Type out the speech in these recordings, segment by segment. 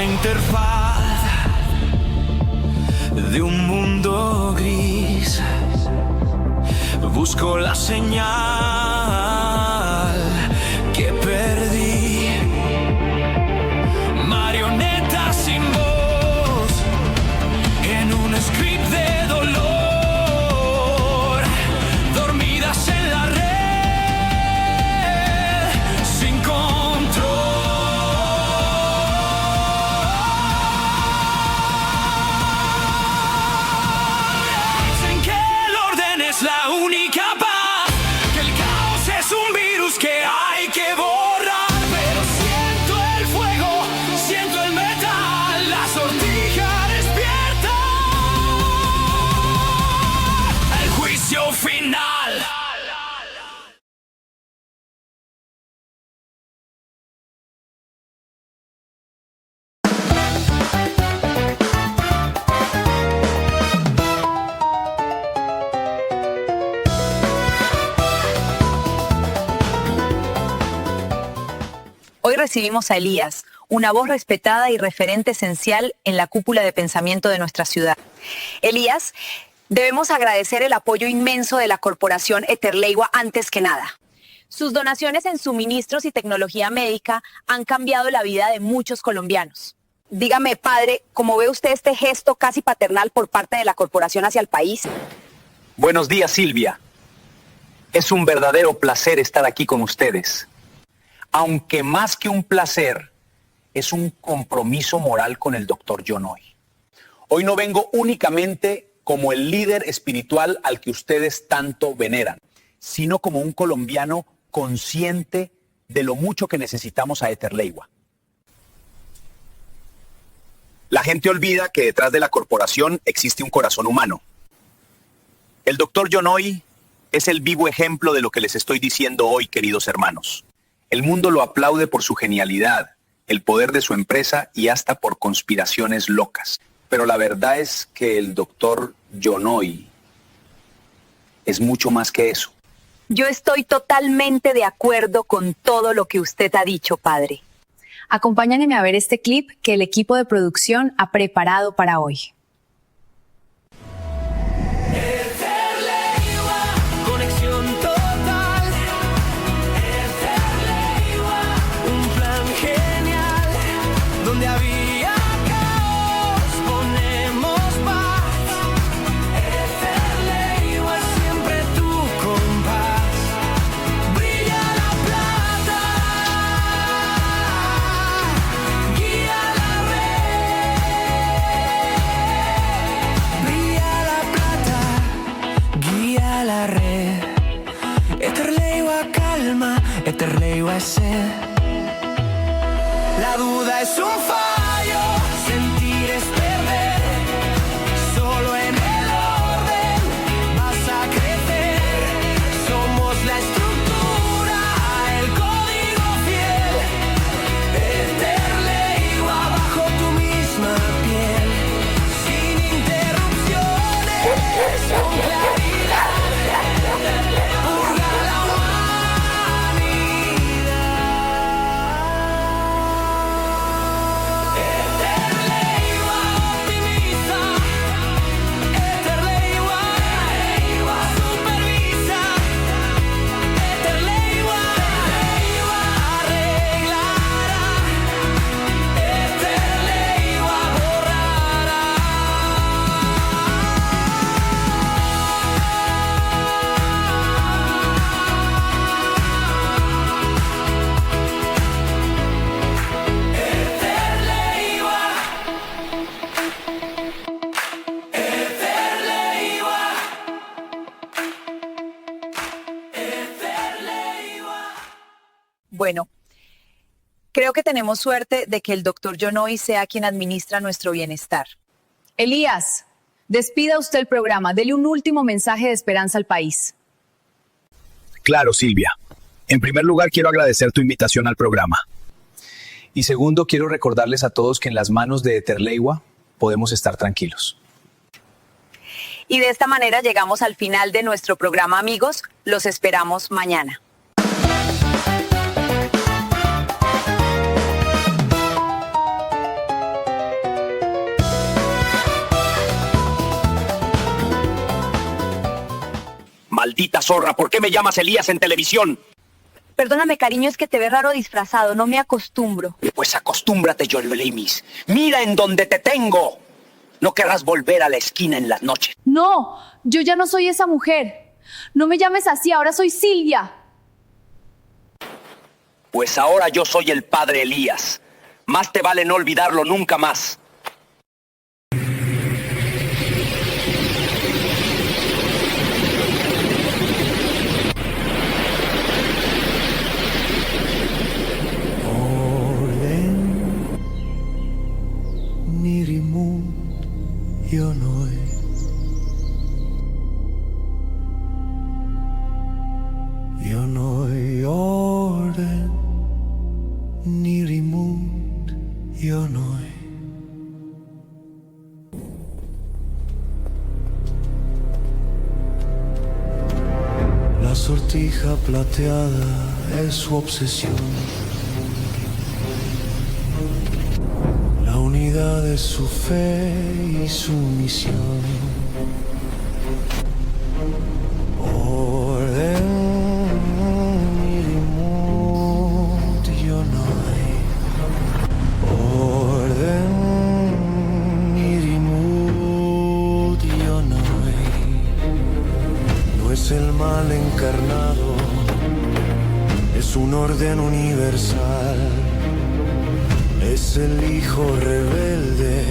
la interfaz de un mundo gris. Busco la señal que perdí. Marionetas sin voz en un script de dolor, dormidas en la red, sin control. Dicen que el orden es la única paz, que el caos es un virus que hay que borrar. Pero siento el fuego, siento el metal, la sortija despierta. El juicio final. Hoy recibimos a Elías, una voz respetada y referente esencial en la cúpula de pensamiento de nuestra ciudad. Elías, debemos agradecer el apoyo inmenso de la corporación Eterleigua antes que nada. Sus donaciones en suministros y tecnología médica han cambiado la vida de muchos colombianos. Dígame, padre, ¿cómo ve usted este gesto casi paternal por parte de la corporación hacia el país? Buenos días, Silvia. Es un verdadero placer estar aquí con ustedes. Aunque más que un placer, es un compromiso moral con el Dr. John Hoy. Hoy no vengo únicamente como el líder espiritual al que ustedes tanto veneran, sino como un colombiano consciente de lo mucho que necesitamos a Eterleigua. La gente olvida que detrás de la corporación existe un corazón humano. El Dr. John Hoy es el vivo ejemplo de lo que les estoy diciendo hoy, queridos hermanos. El mundo lo aplaude por su genialidad, el poder de su empresa y hasta por conspiraciones locas. Pero la verdad es que el Dr. John Hoy es mucho más que eso. Yo estoy totalmente de acuerdo con todo lo que usted ha dicho, padre. Acompáñenme a ver este clip que el equipo de producción ha preparado para hoy. Conexión total. Eterleigua, un plan genial. Donde había caos, ponemos paz. Eterleigua, siempre tu compás. Brilla la plata, guía la red. Brilla la plata, guía la red. Eterleigua calma, Eterleigua es sed. La duda es un fallo, sentir es perder. Solo en el orden vas a crecer. Somos la estructura, el código fiel. Eterleigua bajo tu misma piel. Sin interrupciones, con claridad. Purga la humanidad. Eterleigua optimiza. Eterleigua supervisa. Eterleigua arreglará. Eterleigua borrará. Eterleigua. Eterleigua. Eterleigua. Bueno, creo que tenemos suerte de que el Dr. John Hoy sea quien administra nuestro bienestar. Elías, despida usted el programa. Dele un último mensaje de esperanza al país. Claro, Silvia. En primer lugar, quiero agradecer tu invitación al programa. Y segundo, quiero recordarles a todos que en las manos de Eterleigua podemos estar tranquilos. Y de esta manera llegamos al final de nuestro programa, amigos. Los esperamos mañana. zorra? ¿Por qué me llamas Elías en televisión? Perdóname, cariño, es que te ve raro disfrazado, no me acostumbro. Pues acostúmbrate, John Lemis. Mira en donde te tengo. No querrás volver a la esquina en las noches. No, yo ya no soy esa mujer. No me llames así, ahora soy Silvia. Pues ahora yo soy el padre Elías. Más te vale no olvidarlo nunca más. Nirimut Yonoi. Yonoi orden Nirimut Yonoi. La sortija plateada es su obsesión. La unidad es su fe y su misión. Orden Nirimut Yonoi. Orden Nirimut Yonoi. No es el mal encarnado, es un orden universal. Es el hijo rebelde,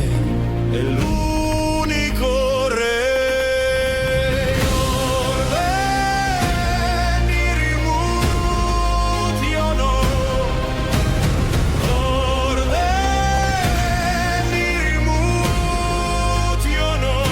el único rey. Orden Nirimut Yonoi. Orden Nirimut Yonoi.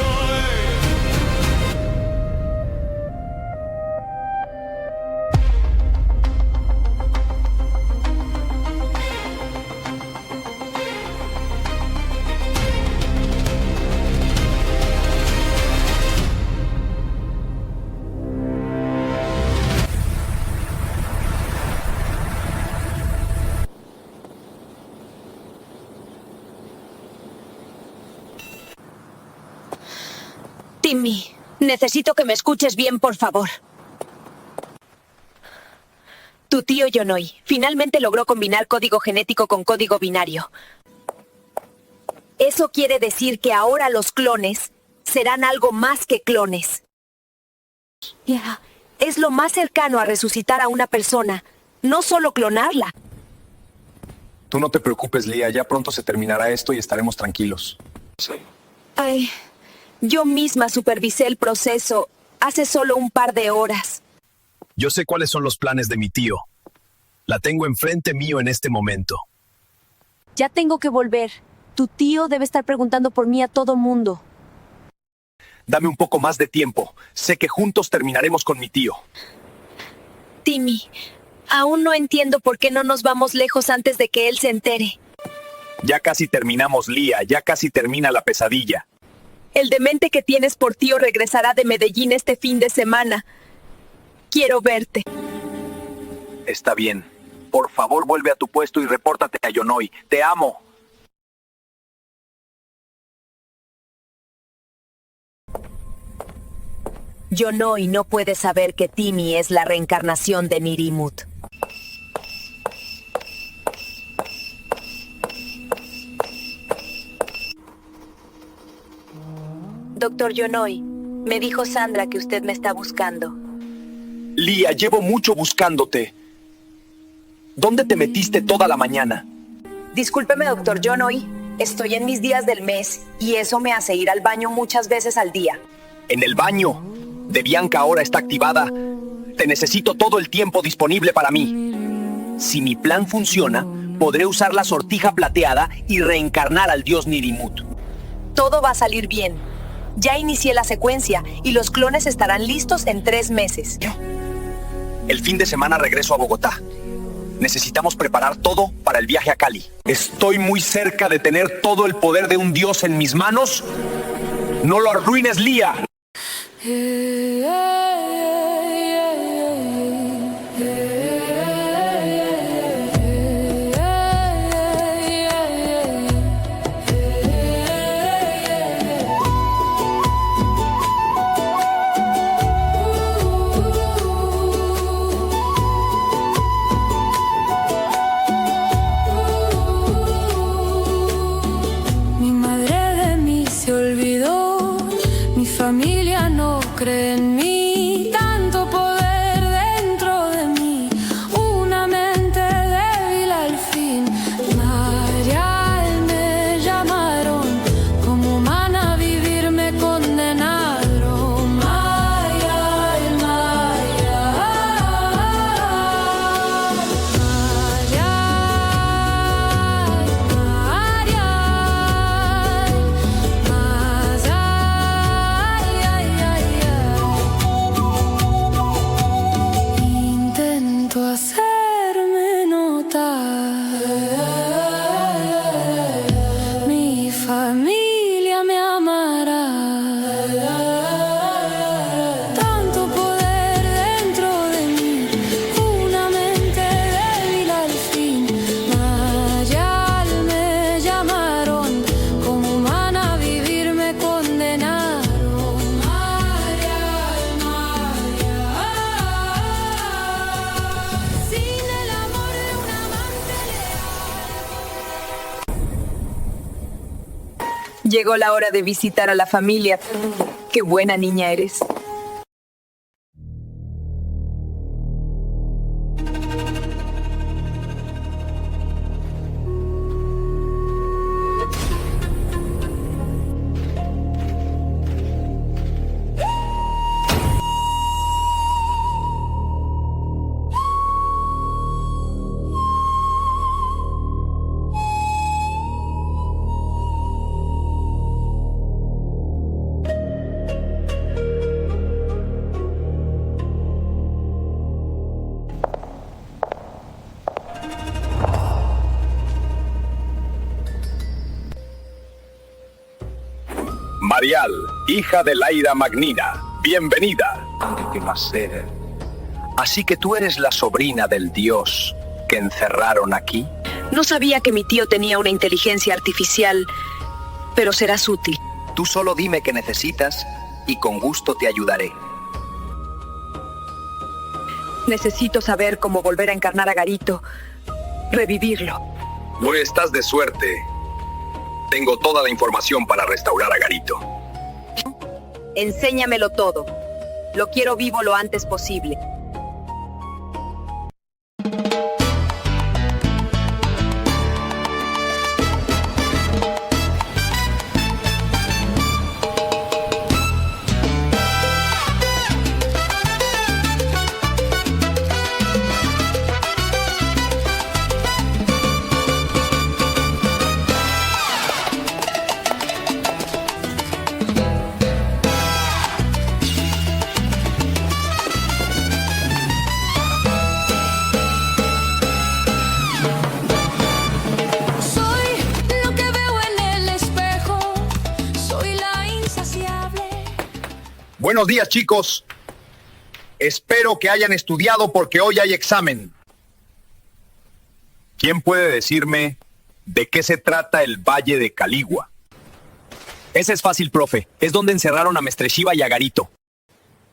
Timmy, necesito que me escuches bien, por favor. Tu tío Yonoi finalmente logró combinar código genético con código binario. Eso quiere decir que ahora los clones serán algo más que clones. Es lo más cercano a resucitar a una persona, no solo clonarla. Tú no te preocupes, Lía. Ya pronto se terminará esto y estaremos tranquilos. Ay, yo misma supervisé el proceso hace solo un par de horas. Yo sé cuáles son los planes de mi tío. La tengo enfrente mío en este momento. Ya tengo que volver. Tu tío debe estar preguntando por mí a todo mundo. Dame un poco más de tiempo. Sé que juntos terminaremos con mi tío. Timmy, aún no entiendo por qué no nos vamos lejos antes de que él se entere. Ya casi terminamos, Lía. Ya casi termina la pesadilla. El demente que tienes por tío regresará de Medellín este fin de semana. Quiero verte. Está bien. Por favor, vuelve a tu puesto y repórtate a Yonoi. Te amo. Yonoi no puede saber que Timmy es la reencarnación de Nirimut. Doctor Yonoi, me dijo Sandra que usted me está buscando. Lía, llevo mucho buscándote. ¿Dónde te metiste toda la mañana? Discúlpeme, doctor Yonoi. Estoy en mis días del mes y eso me hace ir al baño muchas veces al día. En el baño. De Bianca ahora está activada. Te necesito todo el tiempo disponible para mí. Si mi plan funciona, podré usar la sortija plateada y reencarnar al dios Nirimut. Todo va a salir bien. Ya inicié la secuencia y los clones estarán listos en 3 meses. El fin de semana regreso a Bogotá. Necesitamos preparar todo para el viaje a Cali. Estoy muy cerca de tener todo el poder de un dios en mis manos. ¡No lo arruines, Lía! Llegó la hora de visitar a la familia. Qué buena niña eres. Marial, hija de Laira Magnina, bienvenida. ¿Qué placer? Así que tú eres la sobrina del dios que encerraron aquí. No sabía que mi tío tenía una inteligencia artificial, pero serás útil. Tú solo dime qué necesitas y con gusto te ayudaré. Necesito saber cómo volver a encarnar a Garito, revivirlo. No estás de suerte. Tengo toda la información para restaurar a Garito. Enséñamelo todo. Lo quiero vivo lo antes posible. Buenos días, chicos. Espero que hayan estudiado porque hoy hay examen. ¿Quién puede decirme de qué se trata el Valle de Caligua? Ese es fácil, profe. Es donde encerraron a Mestre Shiva y a Garito.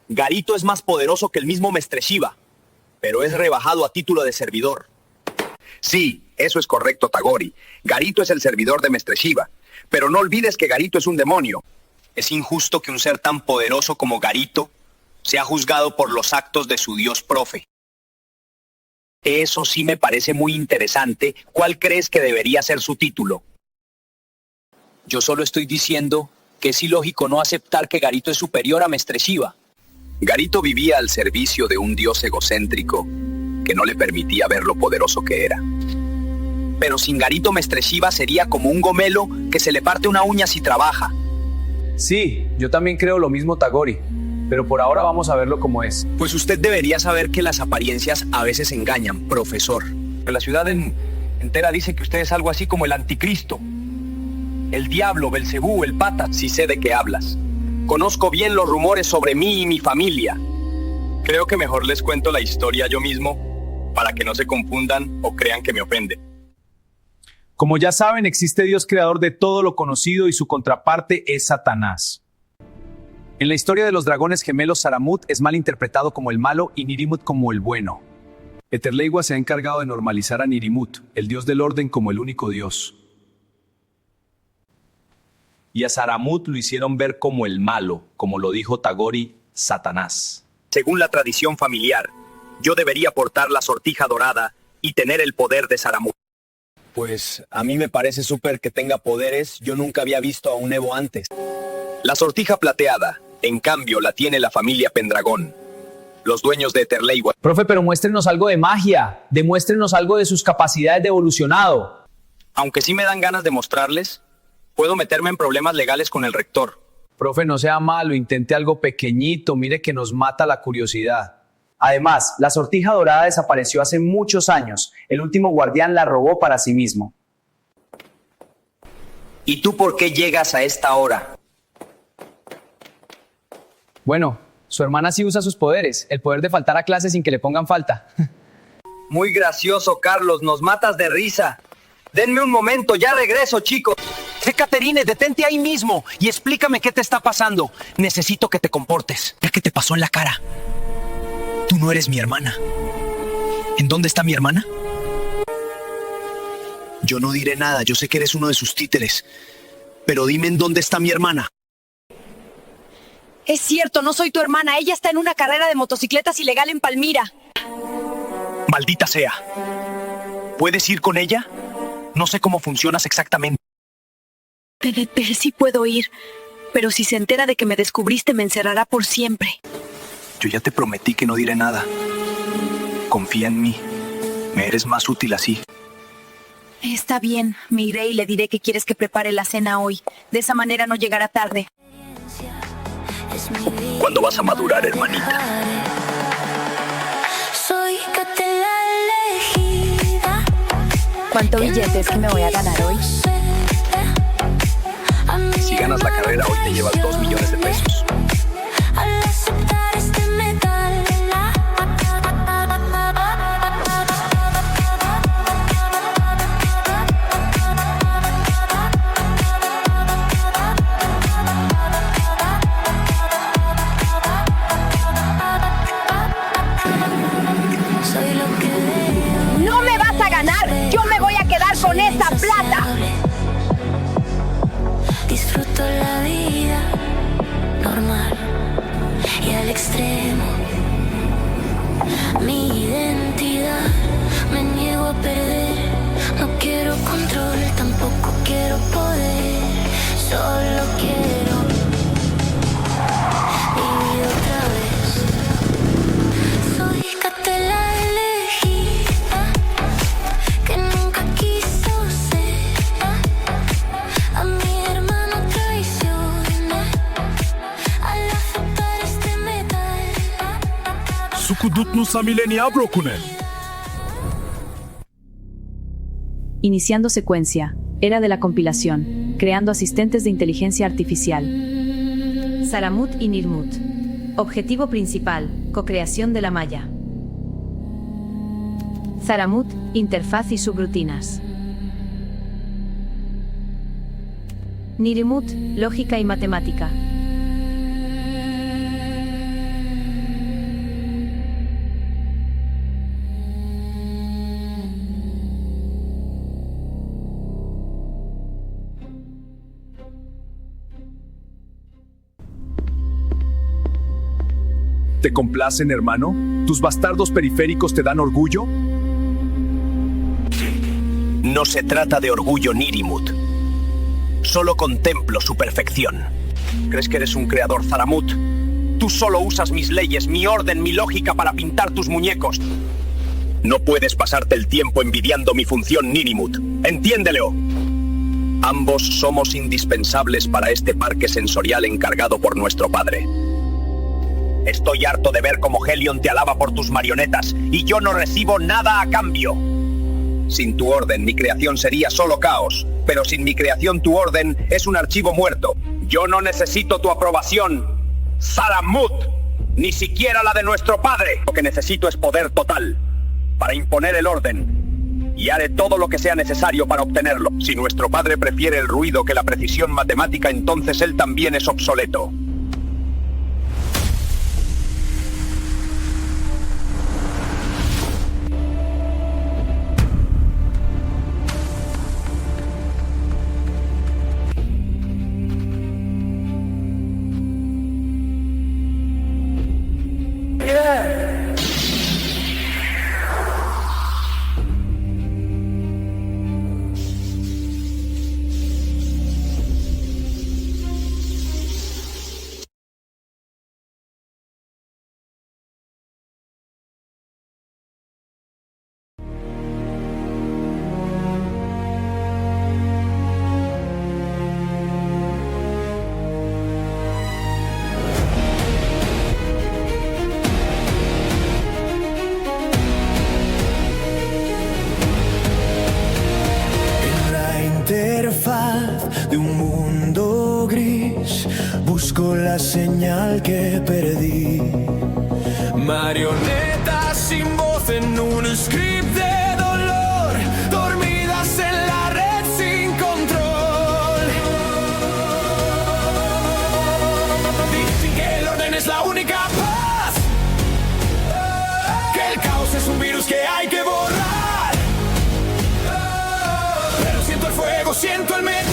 Garito es más poderoso que el mismo Mestre Shiva, pero es rebajado a título de servidor. Sí, eso es correcto, Tagori. Garito es el servidor de Mestre Shiva. Pero no olvides que Garito es un demonio. Es injusto que un ser tan poderoso como Garito sea juzgado por los actos de su dios profe. Eso sí me parece muy interesante. ¿Cuál crees que debería ser su título? Yo solo estoy diciendo que es ilógico no aceptar que Garito es superior a Mestre Shiva. Garito vivía al servicio de un dios egocéntrico que no le permitía ver lo poderoso que era. Pero sin Garito, Mestre Shiva sería como un gomelo que se le parte una uña si trabaja. Sí, yo también creo lo mismo, Tagori, pero por ahora vamos a verlo como es. Pues usted debería saber que las apariencias a veces engañan, profesor. La ciudad entera dice que usted es algo así como el anticristo. El diablo, Belcebú, el pata. Sí sé de qué hablas. Conozco bien los rumores sobre mí y mi familia. Creo que mejor les cuento la historia yo mismo para que no se confundan o crean que me ofende. Como ya saben, existe Dios creador de todo lo conocido y su contraparte es Satanás. En la historia de los dragones gemelos, Saramut es mal interpretado como el malo y Nirimut como el bueno. Eterleigua se ha encargado de normalizar a Nirimut, el dios del orden, como el único dios. Y a Saramut lo hicieron ver como el malo, como lo dijo Tagori, Satanás. Según la tradición familiar, yo debería portar la sortija dorada y tener el poder de Saramut. Pues a mí me parece súper que tenga poderes. Yo nunca había visto a un Evo antes. La sortija plateada, en cambio, la tiene la familia Pendragón, los dueños de Eterleigua. Profe, pero muéstrenos algo de magia, demuéstrenos algo de sus capacidades de evolucionado. Aunque sí me dan ganas de mostrarles, puedo meterme en problemas legales con el rector. Profe, no sea malo, intente algo pequeñito, mire que nos mata la curiosidad. Además, la sortija dorada desapareció hace muchos años. El último guardián la robó para sí mismo. ¿Y tú por qué llegas a esta hora? Bueno, su hermana sí usa sus poderes, el poder de faltar a clase sin que le pongan falta. Muy gracioso, Carlos, nos matas de risa. Denme un momento, ya regreso, chicos. Caterine, detente ahí mismo y explícame qué te está pasando. Necesito que te comportes. ¿Qué te pasó en la cara? Tú no eres mi hermana. ¿En dónde está mi hermana? Yo no diré nada, yo sé que eres uno de sus títeres. Pero dime en dónde está mi hermana. Es cierto, no soy tu hermana. Ella está en una carrera de motocicletas ilegal en Palmira. Maldita sea. ¿Puedes ir con ella? No sé cómo funcionas exactamente. Sí puedo ir, pero si se entera de que me descubriste, me encerrará por siempre. Yo ya te prometí que no diré nada. Confía en mí. Me eres más útil así. Está bien, me iré y le diré que quieres que prepare la cena hoy. De esa manera no llegará tarde. ¿Cuándo vas a madurar, hermanita? Soy Catela elegida. ¿Cuánto billete es que me voy a ganar hoy? Si ganas la carrera hoy te llevas 2 millones de pesos. Al aceptar este metal, soy lo que veo. ¡No me vas a ganar! ¡Yo me voy a quedar con esa plata! Disfruto la vida normal y al extremo. Mi identidad me niego a perder. No quiero control, tampoco quiero poder. Solo quiero vivir otra vez. Soy Catela elegida que nunca quiso ser. A mi hermano traicioné al aceptar este metal. Iniciando secuencia. Era de la compilación. Creando asistentes de inteligencia artificial. Saramut y Nirmut. Objetivo principal, cocreación de la malla. Saramut, interfaz y subrutinas. Nirmut, lógica y matemática. ¿Te complacen, hermano? ¿Tus bastardos periféricos te dan orgullo? No se trata de orgullo, Nirimut. Solo contemplo su perfección. ¿Crees que eres un creador, Zaramut? Tú solo usas mis leyes, mi orden, mi lógica para pintar tus muñecos. No puedes pasarte el tiempo envidiando mi función, Nirimut. ¡Entiéndelo! Ambos somos indispensables para este parque sensorial encargado por nuestro padre. Estoy harto de ver cómo Helion te alaba por tus marionetas y yo no recibo nada a cambio. Sin tu orden, mi creación sería solo caos, pero sin mi creación tu orden es un archivo muerto. Yo no necesito tu aprobación, Zaramut, ni siquiera la de nuestro padre. Lo que necesito es poder total, para imponer el orden, y haré todo lo que sea necesario para obtenerlo. Si nuestro padre prefiere el ruido que la precisión matemática, entonces él también es obsoleto. Interfaz de un mundo gris, busco la señal que perdí. Marionetas sin voz en un script de dolor, dormidas en la red sin control. Dicen que el orden es la única paz, que el caos es un virus que hay que borrar. Siento el metal.